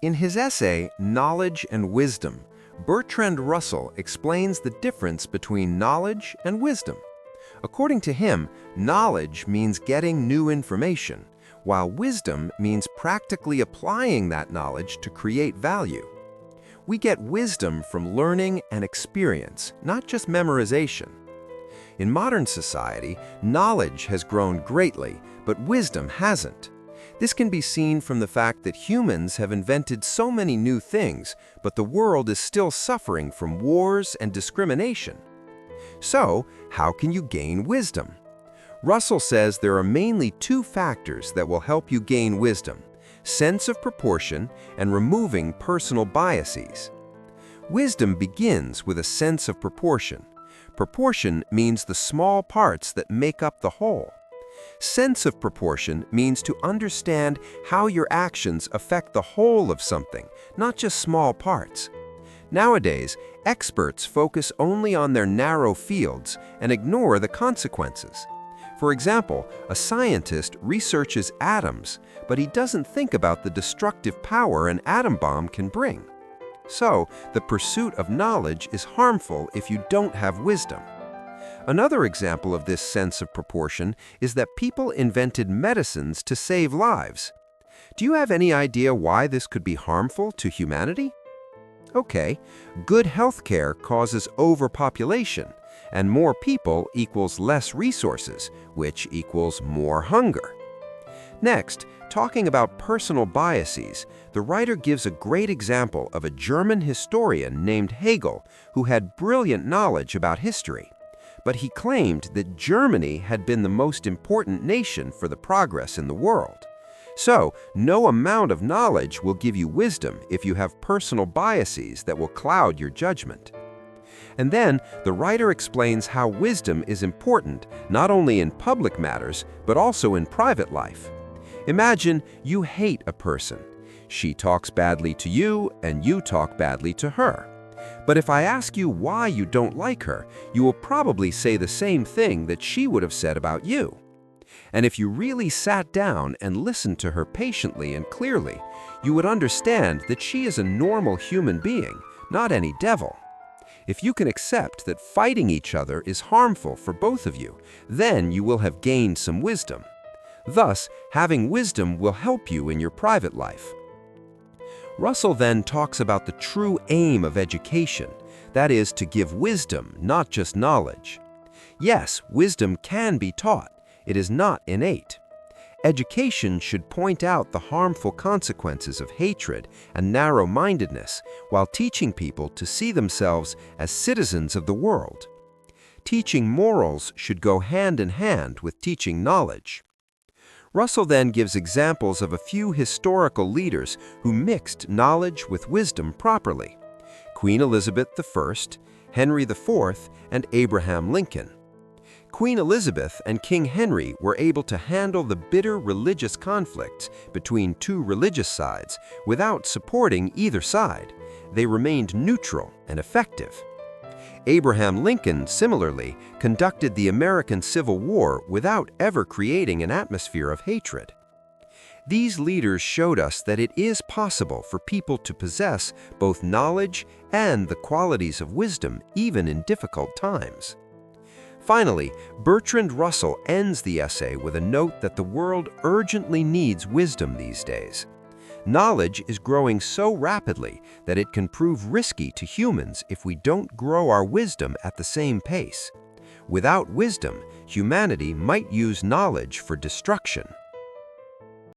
In his essay, Knowledge and Wisdom, Bertrand Russel explains the difference between knowledge and wisdom. According to him, knowledge means getting new information, while wisdom means practically applying that knowledge to create value. We get wisdom from learning and experience, not just memorization. In modern society, knowledge has grown greatly, but wisdom hasn't. This can be seen from the fact that humans have invented so many new things, but the world is still suffering from wars and discrimination. So, how can you gain wisdom? Russell says there are mainly two factors that will help you gain wisdom: sense of proportion and removing personal biases. Wisdom begins with a sense of proportion. Proportion means the small parts that make up the whole. Sense of proportion means to understand how your actions affect the whole of something, not just small parts. Nowadays, experts focus only on their narrow fields and ignore the consequences. For example, a scientist researches atoms, but he doesn't think about the destructive power an atom bomb can bring. So, the pursuit of knowledge is harmful if you don't have wisdom. Another example of this sense of proportion is that people invented medicines to save lives. Do you have any idea why this could be harmful to humanity? Okay, good healthcare causes overpopulation, and more people equals less resources, which equals more hunger. Next, talking about personal biases, the writer gives a great example of a German historian named Hegel who had brilliant knowledge about history. But he claimed that Germany had been the most important nation for the progress in the world. So, no amount of knowledge will give you wisdom if you have personal biases that will cloud your judgment. And then, the writer explains how wisdom is important not only in public matters, but also in private life. Imagine you hate a person. She talks badly to you, and you talk badly to her. But if I ask you why you don't like her, you will probably say the same thing that she would have said about you. And if you really sat down and listened to her patiently and clearly, you would understand that she is a normal human being, not any devil. If you can accept that fighting each other is harmful for both of you, then you will have gained some wisdom. Thus, having wisdom will help you in your private life. Russell then talks about the true aim of education, that is, to give wisdom, not just knowledge. Yes, wisdom can be taught. It is not innate. Education should point out the harmful consequences of hatred and narrow-mindedness while teaching people to see themselves as citizens of the world. Teaching morals should go hand in hand with teaching knowledge. Russell then gives examples of a few historical leaders who mixed knowledge with wisdom properly: Queen Elizabeth I, Henry IV, and Abraham Lincoln. Queen Elizabeth and King Henry were able to handle the bitter religious conflicts between two religious sides without supporting either side. They remained neutral and effective. Abraham Lincoln, similarly, conducted the American Civil War without ever creating an atmosphere of hatred. These leaders showed us that it is possible for people to possess both knowledge and the qualities of wisdom even in difficult times. Finally, Bertrand Russell ends the essay with a note that the world urgently needs wisdom these days. Knowledge is growing so rapidly that it can prove risky to humans if we don't grow our wisdom at the same pace. Without wisdom, humanity might use knowledge for destruction.